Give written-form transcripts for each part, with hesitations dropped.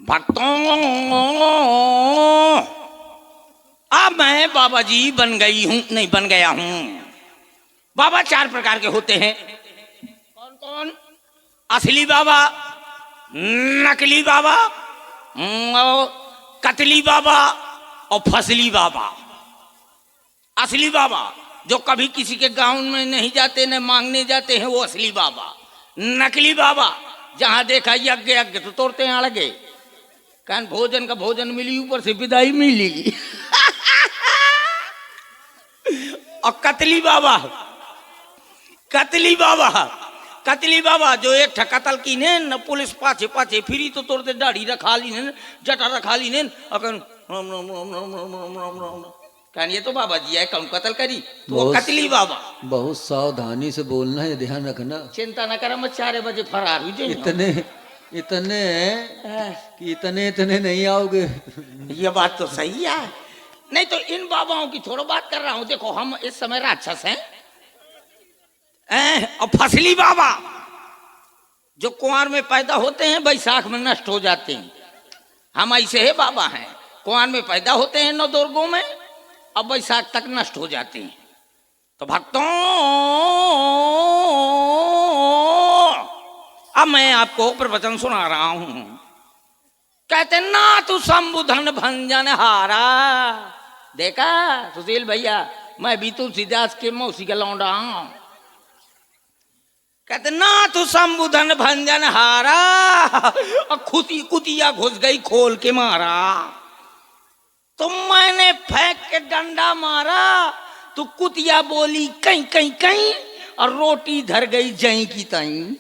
भक्तों, अब मैं बाबा जी बन गई हूं, नहीं बन गया हूं। बाबा चार प्रकार के होते हैं। कौन कौन? असली बाबा, नकली बाबा, कतली बाबा और फसली बाबा। असली बाबा जो कभी किसी के गांव में नहीं जाते, न मांगने जाते हैं, वो असली बाबा। नकली बाबा जहां देखा यज्ञ यज्ञ तो तोड़ते हैं लगे, कान भोजन का भोजन मिली, ऊपर से विदाई मिली। और कतली बाबा, कतली बाबा, कतली बाबा जो एक कतल की ने न पुलिस पाछे पाछे फिरी तो तोड़ते दाढ़ी रखा ली ने, जटा रखा ली ने, कहन ये तो बाबा जी है, कौन कतल करी? तो वो कतली बाबा। बहुत सावधानी से बोलना है, ध्यान रखना। चिंता न कर, मैं 4 बजे फरार हुई। इतने इतने कि इतने नहीं आओगे। ये बात तो सही है। नहीं तो इन बाबाओं की थोड़ा बात कर रहा हूं। देखो हम इस समय राक्षस हैं। और फसली बाबा जो कुंवर में पैदा होते हैं, बैसाख में नष्ट हो जाते हैं। हम ऐसे है बाबा हैं, कुंवर में पैदा होते हैं 9 दुर्गों में, अब बैसाख तक नष्ट हो जाते हैं। तो भक्तों, अब मैं आपको प्रवचन सुना रहा हूं। कहते ना तू संबुधन भंजन हारा। देखा सुशील भैया, मैं भी तुलसीदास के मौसी का लौंडा हूं। कहते ना तू संबुधन भंजन हारा, और खुशी कुतिया घुस गई खोल के मारा। तो मैंने फेंक के डंडा मारा, तो कुतिया बोली कहीं कहीं कहीं, और रोटी धर गई जई की तई।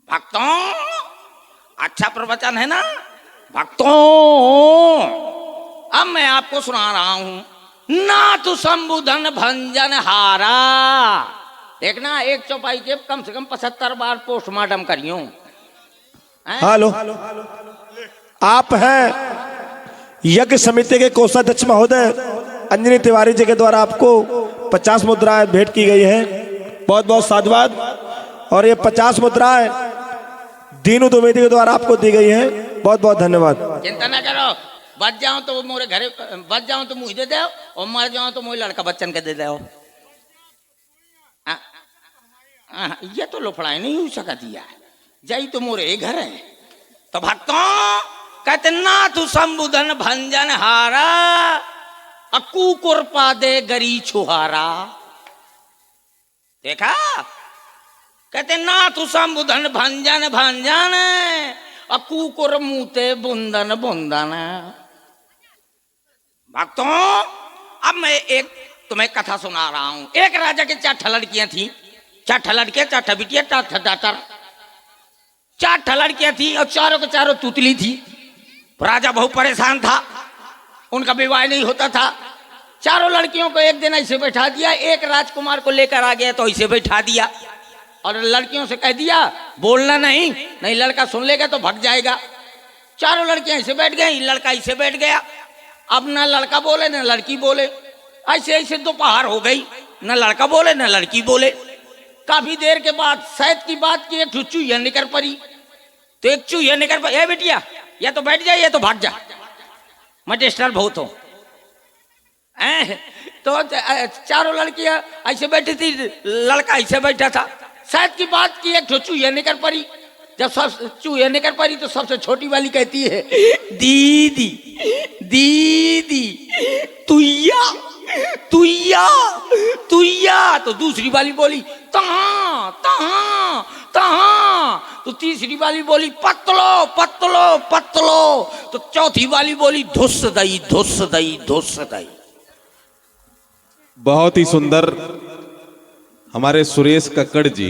भक्तों, अच्छा प्रवचन है ना भक्तों। अब मैं आपको सुना रहा हूं। ना तू संबुधन भंजन हारा। देखना, एक चौपाई के कम से कम 75 बार पोस्टमार्टम करियो। हेलो, आप हैं यज्ञ समिति के कोषाध्यक्ष महोदय अंजनी तिवारी जी के द्वारा आपको 50 मुद्राएं भेंट की गई है। बहुत बहुत साधुवाद। और ये 50 मुद्राएं दीनू द्विवेदी के द्वारा आपको दी गई है। बहुत बहुत धन्यवाद। चिंता ना करो, बच जाऊं तो मोरे घरे, बच जाऊं तो मुझे दे दो, और मर जाऊं तो मोरे लड़का बच्चन के दे दो। ये तो लोफड़ाई नहीं हो सका दिया, जाई तो मोरे घर है। तो भक्तों, कहते ना तू संबुधन भंजन हारा, अकूकुर पादे गरी छुहारा। देखा, कहते ना तू संबुधन भंजन भंजन, अकूकुर मुते बुंदन बुंदन। भक्तों, अब मैं एक तुम्हें कथा सुना रहा हूं। एक राजा के 4 लड़कियां थी, 4 लड़कियां, 4 बिटिया, 4 दातर। 4 लड़कियां थी और चारों के चारों तुतली थी। राजा बहुत परेशान था, उनका विवाह नहीं होता था। चारों लड़कियों को एक दिन ऐसे बैठा दिया, एक राजकुमार को लेकर आ गया तो ऐसे बैठा दिया, और लड़कियों से कह दिया बोलना नहीं, नहीं लड़का सुन लेगा तो भग जाएगा। चारों लड़कियां ऐसे बैठ गई, लड़का ऐसे बैठ गया। अब ना लड़का बोले ना लड़की बोले, ऐसे ऐसे दोपहर हो गई, ना लड़का बोले ना लड़की बोले। काफी देर के बाद शायद की बात की, एक चूहिया निकल पड़ी। तो एक चूहिया निकल पड़ी, बेटिया या तो बैठ जाए या तो भाग जा, मैं डिस्टर्ब बहुत हूं। तो चारों लड़कियां ऐसे बैठी थी, लड़का ऐसे बैठा था। शायद की बात की, एक चूहिया निकल पड़ी। जब सब चूहिया निकल पड़ी तो सबसे छोटी वाली कहती है दीदी दीदी तुइया तुइया तुइया। तो दूसरी वाली बोली तहां तहां तहां। तो तीसरी वाली बोली पतलो पतलो पतलो। तो चौथी वाली बोली धुस दई धुस दई धुस दई। बहुत ही सुंदर हमारे सुरेश कक्कड़ जी,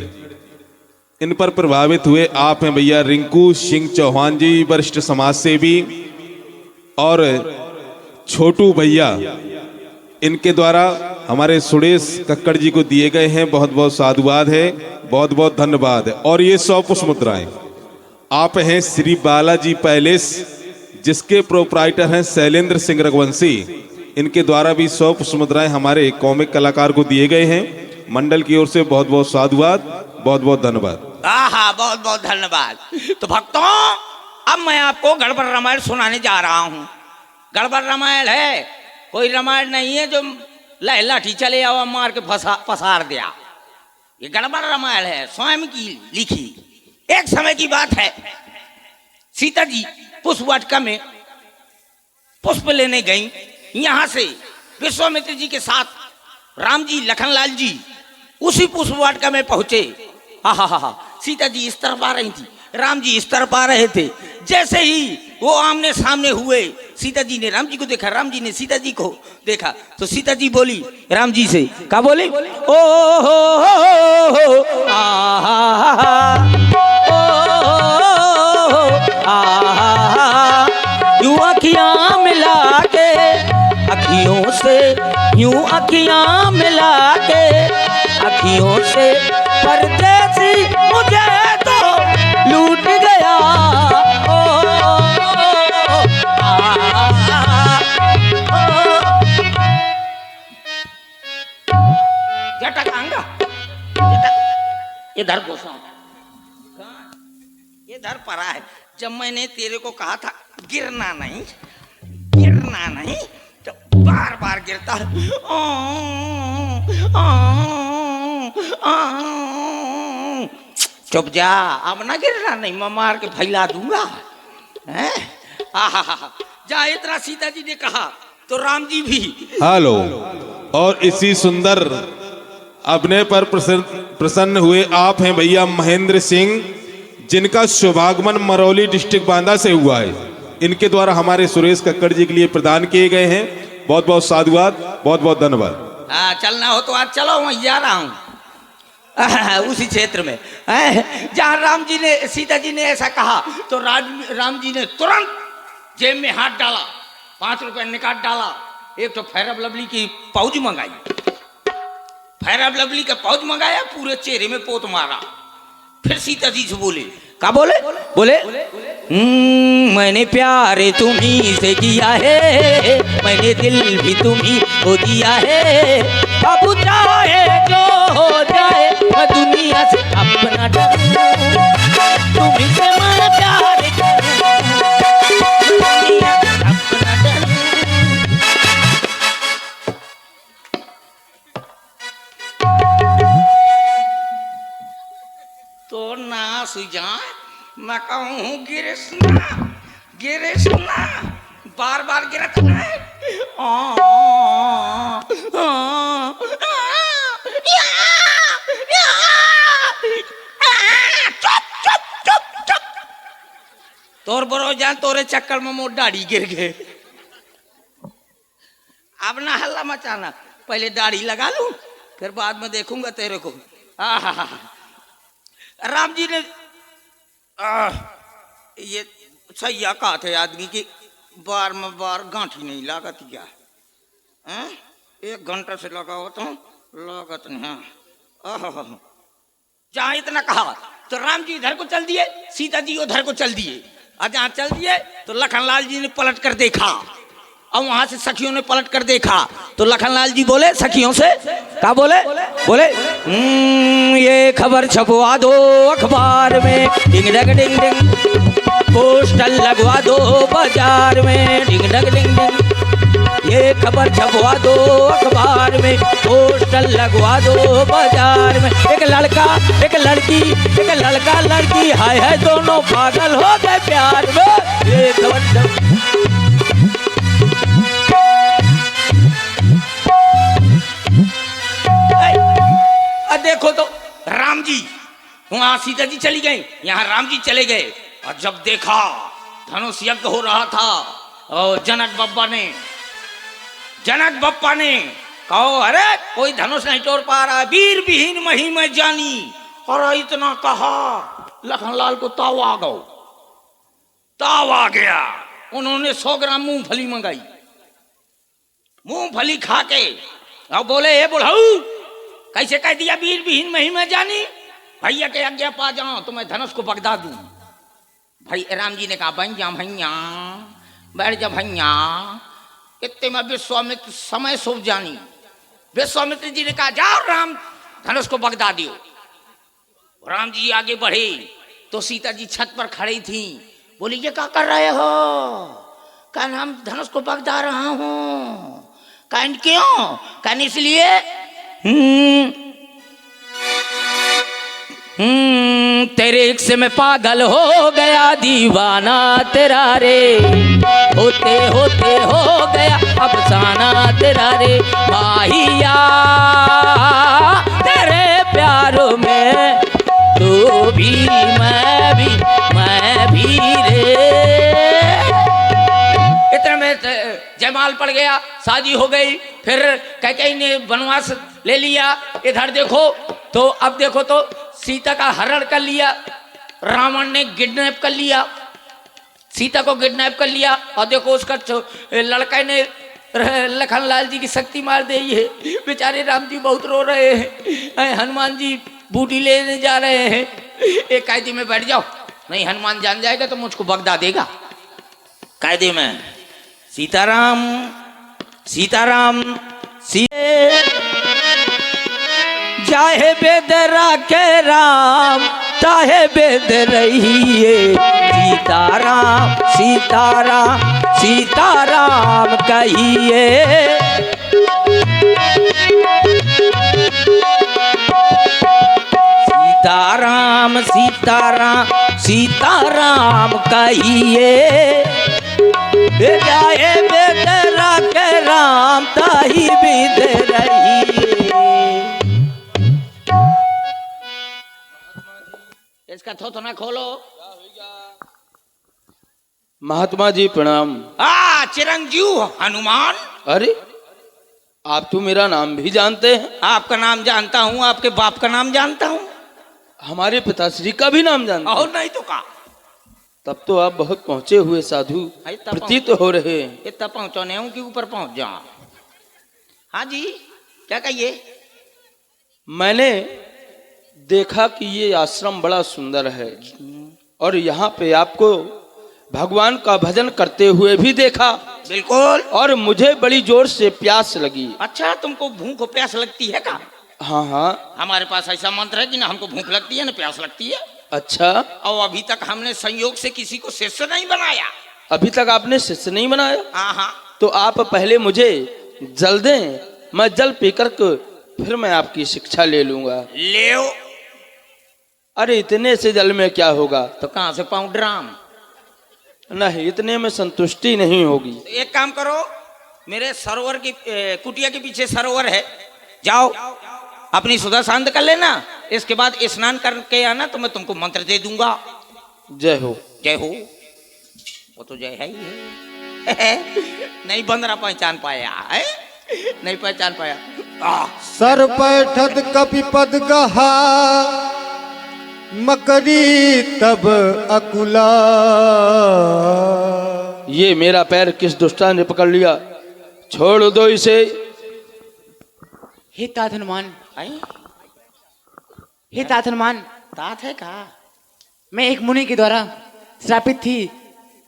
इन पर प्रभावित हुए आप हैं भैया रिंकू सिंह चौहान जी, वरिष्ठ समाज सेवी, और छोटू भैया, इनके द्वारा हमारे सुरेश कक्कड़ जी को दिए गए हैं। बहुत बहुत साधुवाद है, बहुत बहुत धन्यवाद है। और ये 100 पुष्प मुद्राएं आप हैं श्री बालाजी पैलेस, जिसके प्रोप्राइटर हैं शैलेंद्र सिंह रघुवंशी। इनके द्वारा भी 100 पुष्प मुद्राएं हमारे कॉमिक कलाकार को दिए गए हैं। मंडल की ओर से बहुत बहुत साधुवाद, बहुत बहुत धन्यवाद। बहुत बहुत धन्यवाद। तो भक्तों, अब मैं आपको गड़बड़ रामायण सुनाने जा रहा हूं। गड़बड़ रामायण है, कोई रामायण नहीं है जो लाठी चले आओ मार के पसार दिया। ये गड़बड़ रामायण है, स्वयं की लिखी। एक समय की बात है, सीता जी पुष्प वाटिका में पुष्प लेने गई। यहां से विश्वामित्र जी के साथ राम जी, लखनलाल जी उसी पुष्प वाटिका में पहुंचे। हा, सीता जी इस तरफ आ रही थी, राम जी इस तरफ आ रहे थे। जैसे ही वो आमने सामने हुए, सीता जी ने राम जी को देखा, राम जी ने सीता जी को देखा, तो सीता जी बोली राम जी से, क्या बोली? ओ हो यूं अखियां मिला के, अखियों से यूं अखियां मिला के, अखियों से परदेसी मुझे तो लूट गया। जटकांगा इधर घुसा, इधर पड़ा है। जब मैंने तेरे को कहा था गिरना नहीं, गिरना नहीं, तो बार बार गिरता है। चुप जा, अब ना गिरना नहीं, मैं मार के फैला दूंगा। जा, इतना सीता जी ने कहा तो राम जी भी हेलो। और इसी सुंदर अभिनय पर प्रसन्न हुए आप हैं भैया महेंद्र सिंह, जिनका शुभागमन मरौली डिस्ट्रिक्ट बांदा से हुआ है। इनके द्वारा हमारे सुरेश कक्कड़ जी के लिए प्रदान किए गए हैं। बहुत बहुत साधुवाद, बहुत बहुत धन्यवाद। चलना हो तो आज चलो, मैं जा रहा हूँ उसी क्षेत्र में जहाँ राम जी ने, सीता जी ने ऐसा कहा तो राम जी ने तुरंत जेब में हाथ डाला, 5 रुपए निकाल डाला, एक तो फेयर लवली की पाउच मंगाई, फेयर लवली का पाउच मंगाया, पूरे चेहरे में पोत मारा। फिर सीता जी से बोले, क्या बोले? बोले मैंने प्यार तुम्ही से किया है, मैंने दिल भी तुम्ही को दिया है, अब चाहे जो हो जाए मैं दुनिया से अपना डरूं, तुम्ही से मैं प्यार करूं, दुनिया से अपना डरूं। तो ना सुझा, मैं कहूँ गिरसना, गिरसना, बार बार गिरता है। तोर बरो जान, तोरे चक्कर में मोर दाढ़ी गिर गए। अब ना हल्ला मचाना, पहले दाढ़ी लगा लूं, फिर बाद में देखूंगा तेरे को। राम जी ने ये सैया कहा थे आदमी की बार में बार गांठी नहीं लागत क्या? 1 घंटा से लगा हो तो लागत नहीं। जहाँ इतना कहा तो राम जी इधर को चल दिए, सीता जी उधर को चल दिए। और जहाँ चल दिए तो लखनलाल जी ने पलट कर देखा, और वहां से सखियों ने पलट कर देखा तो लखनलाल जी बोले सखियों से, क्या बोले? बोले ये खबर छपवा दो अखबार में, डिंग डग डिंग डिंग, पोस्टर लगवा दो बाजार में, डिंग डग डिंग डिंग, ये खबर छपवा दो अखबार में, पोस्टर लगवा दो बाजार में। एक लड़का एक लड़की, एक लड़का लड़की, हाय हाय दोनों पागल हो गए प्यार में। ये खबर देखो तो राम जी, वहां सीता जी चली गई, यहाँ राम जी चले गए। और जब देखा धनुष यज्ञ हो रहा था, और जनक बप्पा ने कहो अरे कोई धनुष नहीं तोड़ पा रहा, वीर विहीन मही में जानी। और इतना कहा लखनलाल को ताव आ गो, ताव आ गया। उन्होंने 100 ग्राम मूंगफली मंगाई, मूंगफली खा के और बोले हे बुढ़ऊ, कैसे कह दिया वीर विहीन मही में जानी? भैया के आज्ञा पा जाओ तो मैं धनुष को बगदा दूं। भाई राम जी ने कहा बन जा भैया, बैठ जा भैया। इतने में विश्वामित्र समय शुभ जानी, विश्वामित्र जी ने कहा जाओ राम धनुष को बगदा दियो। राम जी आगे बढ़े तो सीता जी छत पर खड़ी थी, बोली ये क्या कर रहे हो? कहन हम धनुष को बगदा रहा हूं। कहन क्यों? कहन इसलिए तेरे इश्क में पागल हो गया दीवाना तेरा रे, होते होते हो गया अफसाना तेरा रे माहिया, तेरे प्यारों में तू भी मैं भी रे। इतने में जयमाल पड़ गया, शादी हो गई। फिर कैकेयी ने वनवास ले लिया। इधर देखो तो अब देखो तो सीता का हरण कर लिया, रावण ने किडनैप कर लिया, सीता को किडनैप कर लिया। और देखो उसका लड़का ने लखनलाल जी की शक्ति मार दी है। बेचारे राम जी बहुत रो रहे हैं, हनुमान जी बूटी लेने जा रहे हैं। एक कायदे में बैठ जाओ, नहीं हनुमान जान जाएगा तो मुझको बगदा देगा। कायदे में सीताराम सीताराम चाहे बेदरा के राम चाहे बेद रहिए, सीताराम सीताराम सीताराम कहिए। सीताराम सीताराम सीताराम कहिए, चाहे बेदरा के राम ताही बेद रहिए। इसका थोथना खोलो। महात्मा जी प्रणाम। चिरंजीव हनुमान। अरे आप तो मेरा नाम भी जानते हैं। आपका नाम जानता हूँ, आपके बाप का नाम जानता हूँ, हमारे पिताश्री का भी नाम जानते हैं। और नहीं तो का। तब तो आप बहुत पहुंचे हुए साधु प्रतीत हो रहे हैं। इतना पहुंचने हूँ कि ऊपर पहुंच जाओ। हाँ जी क्या कहिए? मैंने देखा कि ये आश्रम बड़ा सुंदर है और यहाँ पे आपको भगवान का भजन करते हुए भी देखा। बिल्कुल। और मुझे बड़ी जोर से प्यास लगी। अच्छा तुमको भूख और प्यास लगती है का? हाँ हाँ, हमारे पास ऐसा मंत्र है कि ना हमको भूख लगती है ना प्यास लगती है। अच्छा। और अभी तक हमने संयोग से किसी को शिष्य नहीं बनाया। अभी तक आपने शिष्य नहीं बनाया? हाँ। तो आप पहले मुझे जल दें, मैं जल पीकर के फिर मैं आपकी शिक्षा ले लूंगा। ले। अरे इतने से जल में क्या होगा? तो कहाँ से पाऊं ड्राम? नहीं, इतने में संतुष्टि नहीं होगी। तो एक काम करो, मेरे सरोवर की कुटिया के पीछे सरोवर है, जाओ अपनी सुधा शांत कर लेना। इसके बाद स्नान करके आना तो मैं तुमको मंत्र दे दूंगा। जय हो। जय हो। वो तो जय है ही है। नहीं बंदरा पहचान पाया है, नहीं पहचान पाया। सर पैठत कपिपद गहा मकरी तब अकुला। ये मेरा पैर किस दुष्टा ने पकड़ लिया? छोड़ दो इसे। हे तात हनुमान, आई? हे तात हनुमान, तात है का? मैं एक मुनि के द्वारा श्रापित थी,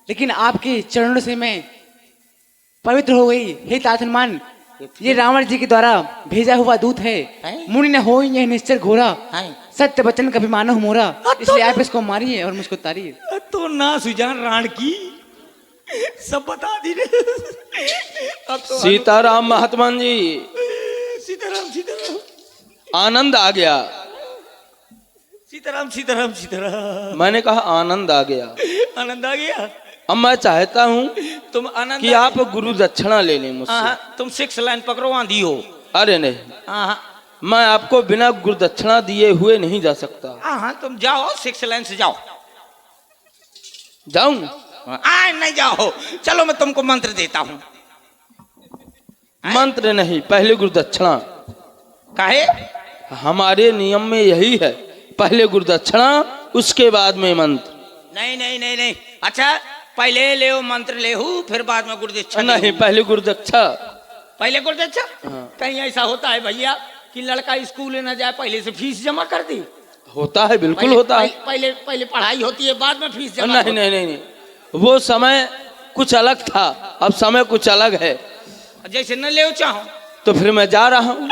लेकिन आपके चरणों से मैं पवित्र हो गई। हे तात हनुमान, ये रावण जी के द्वारा भेजा हुआ दूत है। मुनि न हो यह निश्चर घोरा, सत्य वचन कभी मानो मोरा। इसलिए आप इसको मारिए और मुझको तारिए। तो ना सुजान राण की सब बता दी रे। अब तो सीताराम महात्मा जी। सीताराम सीताराम आनंद आ गया। सीताराम सीताराम सीताराम। मैंने कहा आनंद आ गया। आनंद आ गया। अब मैं चाहता हूँ तुम आनंद कि आप गुरु दक्षिणा ले लें मुझसे। तुम 6 लाइन पकड़ो, आंधी हो। अरे नहीं, मैं आपको बिना गुरु दक्षिणा दिए हुए नहीं जा सकता। तुम जाओ 6 लाइन से जाओ। जाऊं? नहीं जाओ, चलो मैं तुमको मंत्र देता हूँ। मंत्र नहीं, पहले गुरु दक्षिणा। काहे? हमारे नियम में यही है, पहले गुरु दक्षिणा उसके बाद में मंत्र। नहीं नहीं नहीं नहीं। अच्छा पहले ले मंत्र ले फिर बाद में गुरुदक्षिणा। नहीं, पहले गुरुदक्षा। पहले गुरुदक्षा? कहीं ऐसा होता है भैया कि लड़का स्कूल न जाए पहले से फीस जमा कर दी? होता है, बिल्कुल होता है। पहले पढ़ाई होती है, बाद में फीस जमा। नहीं नहीं नहीं, वो समय कुछ अलग था, अब समय कुछ अलग है। जैसे न ले चाहो तो फिर मैं जा रहा हूँ।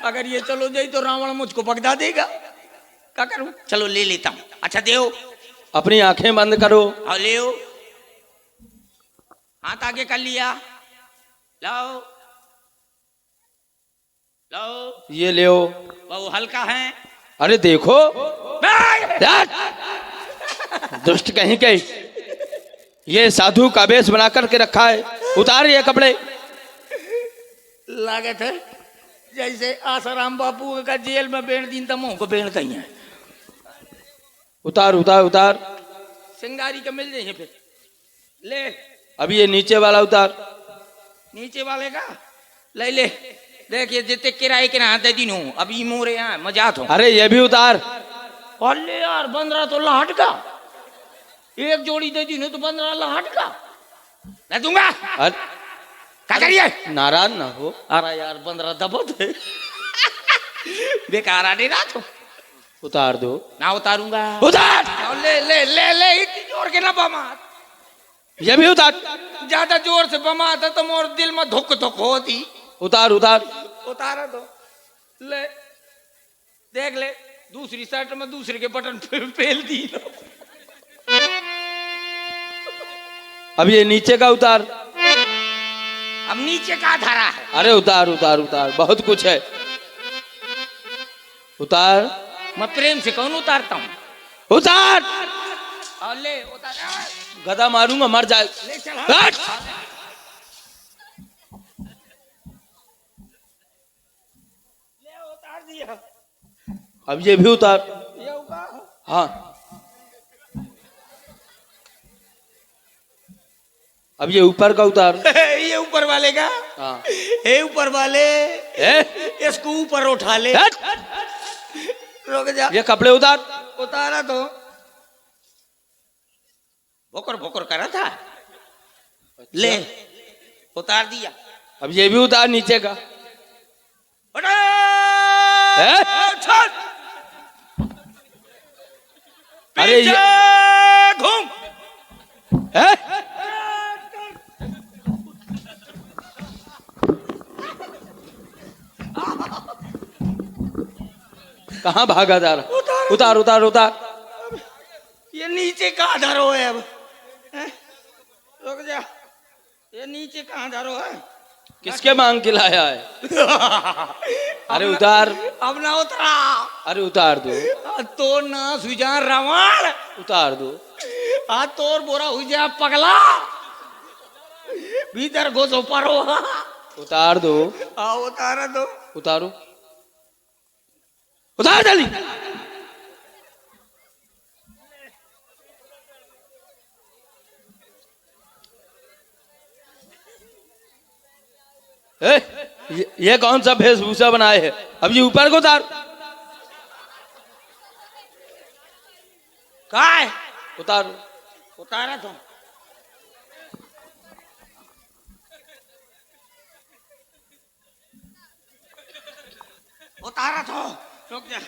अगर ये चलो जाए तो रावण मुझको बगदा देगा, क्या करूं? चलो ले लेता हूँ। अच्छा देव अपनी आंखें बंद करो। और ले हाथ आगे कर लिया, लाओ लाओ, ये ले ओ। वो हल्का है। अरे देखो, दुष्ट कहीं के, ये साधु का वेश बना करके रखा है, उतार ये कपड़े। लागत है जैसे आसाराम बापू का जेल में बेच दिन तमो को बेचता ही है। उतार उतार उतार। सिंगारी का मिल जाइए फिर ले। अब ये नीचे वाला उतार। नीचे वाले का ले ले। देखिए जितने किराए के ना दे दिन हूँ अभी मोरे यहाँ मजाक हो। अरे ये भी उतार। अरे यार 15 तो लाहट का, एक जोड़ी दे दिन तो 15 लाहट का मैं दूंगा। अरे क्या करिए, नाराज ना हो। अरे यार 15 दबो थे बेकार आने ना तो उतार दो। ना उतारूंगा। उतार। ले ले ले ले इतनी जोर के ना बमा, ये भी उतार। ज्यादा जोर से बमा था तो मोर दिल में धुक धुक होती। उतार उतार। उतारा दो ले, देख ले दूसरी शर्ट में दूसरे के बटन फेल दी। अब ये नीचे का उतार। अब नीचे का धरा है। अरे उतार उतार उतार, बहुत कुछ है। उतार। मैं प्रेम से कौन उतारता हूँ। उतार। और ले उतार। गदा मारूंगा मर जाए। ले चल हट। ले उतार दिया। अब ये भी उतार। ये उतार। हाँ। अब ये ऊपर का उतार। ये ऊपर वाले का। हाँ। हे ऊपर वाले, इसको ऊपर उठा ले। हट। रुक जा। ये कपड़े उतार। उतारा तो भोकर भोकर करा था। ले उतार दिया। अब ये भी उतार नीचे का। उठा। है? चल। अरे ये घूम। है? कहाँ भागा जा रहा? उतार उतार उतार। ये नीचे कहाँ धरो है अब? हैं? रुक जा। ये नीचे कहाँ धरो है? किसके मांग के लाया है? अरे उतार। अब ना उतरा। अरे उतार दो। तो ना सुजा रावण। उतार दो। आ तोर बोरा हो जा पगला। भीतर घुसो परो। उतार दो। आ उतारा दो। उतारो। उतार जल्दी। ये कौन सा वेशभूषा बनाए है? अब ये ऊपर को उतार। कहाँ है? उतार। उतारा तो। उतारा तो। रुक जा,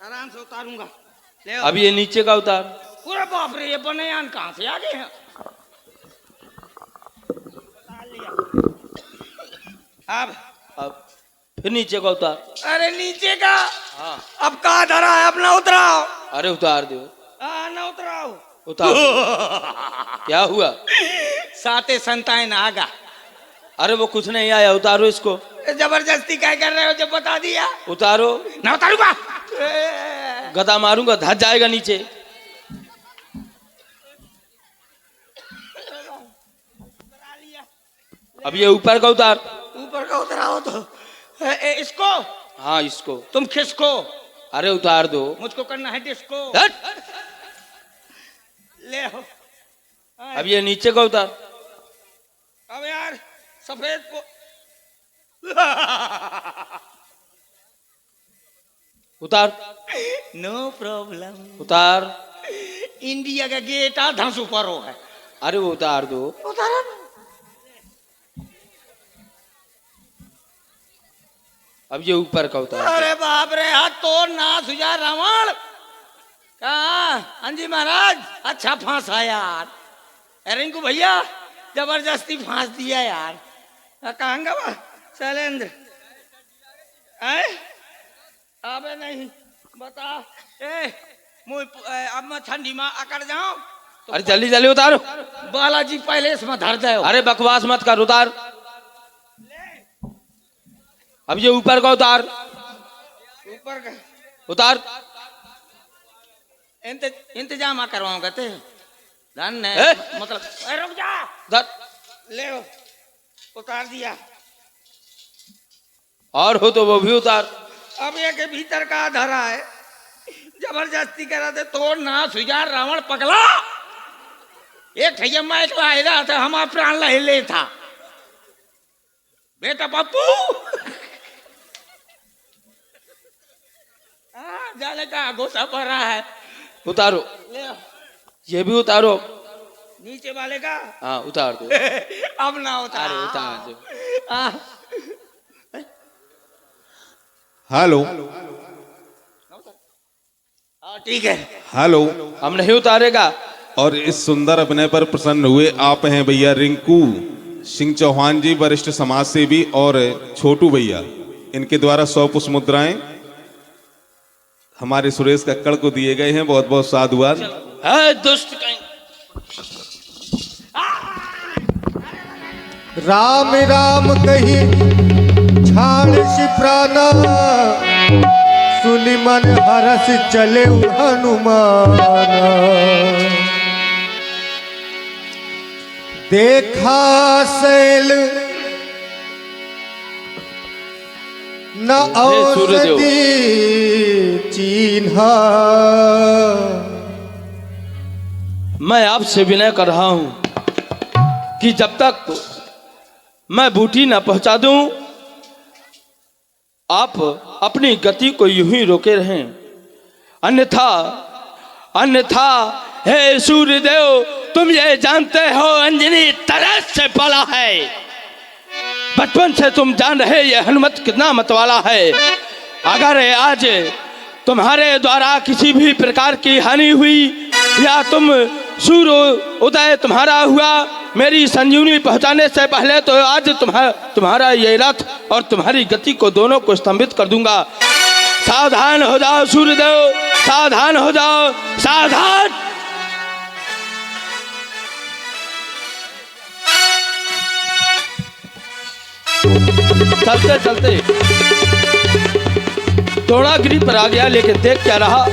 आराम से उतारूंगा। ले अब ये नीचे का उतार। पूरा बाप रे, ये बनयान कहाँ से आ गए हैं? उतार लिया। अब फिर नीचे का उतार। अरे नीचे का। हाँ। अब कहाँ धरा है? अपना उतराओ। अरे उतार दो। ना उतराओ। उतार। क्या हुआ? साते संतान आगा। अरे वो कुछ नहीं आया, उतारो इसको। जबरदस्ती क्या कर रहे हो जब बता दिया? उतारो। ना उतारूंगा। गदा मारूंगा, धस जाएगा नीचे। अब ये ऊपर का उतार। ऊपर का उतराओ तो। इसको। हाँ इसको। तुम खिसको। अरे उतार दो। मुझको करना है डिस्को। हट। ले हो। अब ये नीचे का उतार। अब यार सफेद को। उतार। No problem. उतार। इंडिया का गेट आधा ऊपर हो है। अरे वो उतार दो। उतारा। अब ये ऊपर का उतार। अरे बाप रे, हाथ तो ना सुजा रावण। कहा अंजी महाराज, अच्छा फांसा यार। रिंकू भैया जबरदस्ती फांस दिया यार। कहांगा बा शैलेंद्र? अबे नहीं बता। अब मैं ठंडी में अकड़ जाऊं अरे जल्दी जल्दी उतारो। बालाजी पहले इसमें धर दे। अरे बकवास मत कर, उतार। अब ये ऊपर का उतार, ऊपर का उतार। इंतजाम करवाऊंगा ते धन ए? मतलब रुक जा। धर। ले उतार दिया। और हो तो वो भी उतार। अब ये के भीतर का धरा है, जबरदस्ती करा दे तो ना सुजार रावण पगला। एक ठैया माइक ला रहा था, हम प्राण ले था बेटा पप्पू। जाले का गोसा पड़ रहा है। उतारो, ले ये भी उतारो। नीचे वाले का हाँ उतार दो। अब ना उतार। अरे उतार दो। हेलो ठीक है। हेलो। हम नहीं उतारेगा। और इस सुंदर अभिनय पर प्रसन्न हुए आप हैं भैया रिंकू सिंह चौहान जी, वरिष्ठ समाज सेवी, और छोटू भैया, इनके द्वारा 100 पुष्प मुद्राएं हमारे सुरेश कक्कड़ को दिए गए हैं। बहुत बहुत साधुवाद। है दुष्ट कहीं। राम राम कही छाड़ शिप्राना, सुनि मन हरस चले हनुमान। देखा शैल न औषधि चिन्हा। मैं आपसे विनय कर रहा हूं कि जब तक मैं बूटी न पहुंचा दूं, आप अपनी गति को यूं ही रोके रहें। अन्यथा अन्यथा हे सूर्यदेव, तुम ये जानते हो अंजनी तरस से पला है। बचपन से तुम जान रहे ये हनुमत कितना मतवाला है। अगर आज तुम्हारे द्वारा किसी भी प्रकार की हानि हुई या तुम सूर्य उदय तुम्हारा हुआ मेरी संजीवनी पहुंचाने से पहले, तो आज तुम्हारा ये रथ और तुम्हारी गति को दोनों को स्तंभित कर दूंगा। सावधान हो जाओ सूर्यदेव, सावधान हो जाओ, सावधान। चलते चलते द्रोणागिरी पर आ गया, लेकिन देख क्या रहा।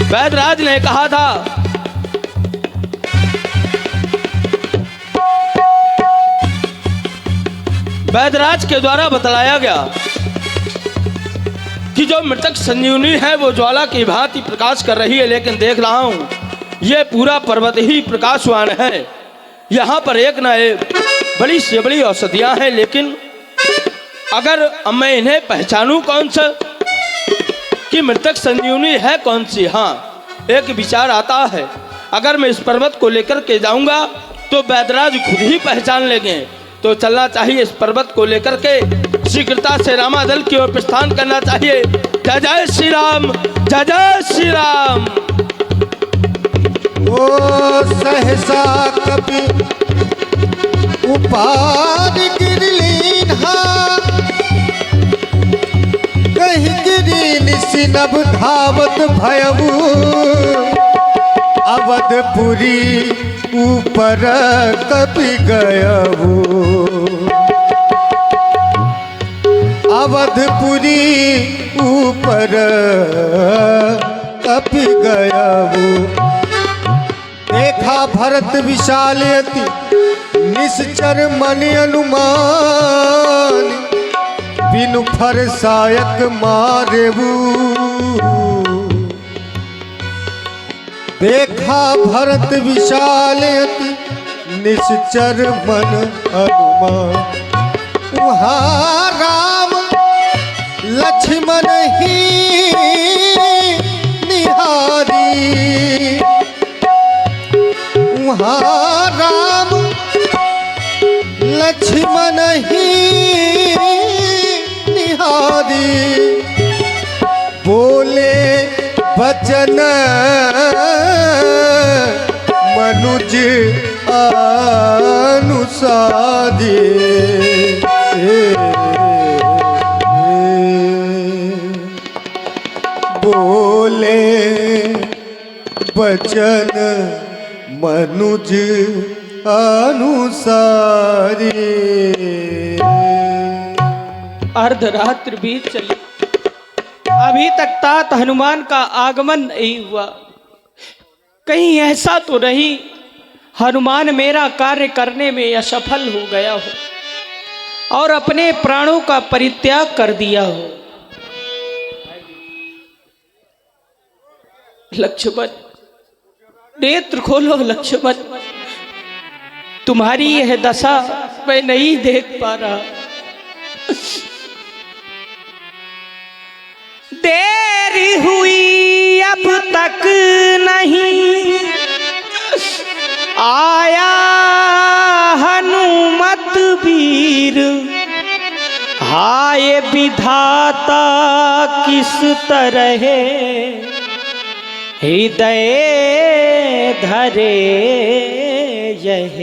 वैदराज ने कहा था वैदराज के द्वारा बतलाया गया कि जो मृतक संजीवनी है वो ज्वाला की भांति प्रकाश कर रही है, लेकिन देख रहा हूं ये पूरा पर्वत ही प्रकाशवान है। यहाँ पर एक न एक बड़ी से बड़ी औषधियाँ हैं, लेकिन अगर मैं इन्हें पहचानूं कौन सा कि मृतक संजीवनी है कौन सी। हाँ, एक विचार आता है, अगर मैं इस पर्वत को लेकर के जाऊंगा तो वैदराज खुद ही पहचान लेंगे। तो चलना चाहिए इस पर्वत को लेकर के शीघ्रता से रामादल की ओर प्रस्थान करना चाहिए। जय जय श्री राम, जय जय श्री राम। ओ सहसा कपि उपार गिरलीन्हा, कहि गिरी निसिनभ धावत भयऊ। अवधपुरी ऊपर कपि गयऊ, अवधपुरी ऊपर कपि गयऊ। देखा भरत विशाल अति निश्चर मन अनुमान, बिनु फरसायक मारेबू। देखा भरत विशाल अति निश्चर मन अनुमान, वहाँ राम लक्ष्मण ही निहारी। वहाँ राम लक्ष्मण ही निहारी। बोले बचन मनुज अनुसारी। बोले मनुज अनुसारी। अर्धरात्र बीत चली, अभी तक तात हनुमान का आगमन नहीं हुआ। कहीं ऐसा तो नहीं हनुमान मेरा कार्य करने में असफल हो गया हो और अपने प्राणों का परित्याग कर दिया हो। लक्ष्मण, नेत्र खोलो लक्ष्मण, तुम्हारी यह दशा मैं नहीं देख पा रहा। देरी हुई अब तक नहीं आया हनुमत वीर, हाय विधाता किस तरह हृदय धरे यह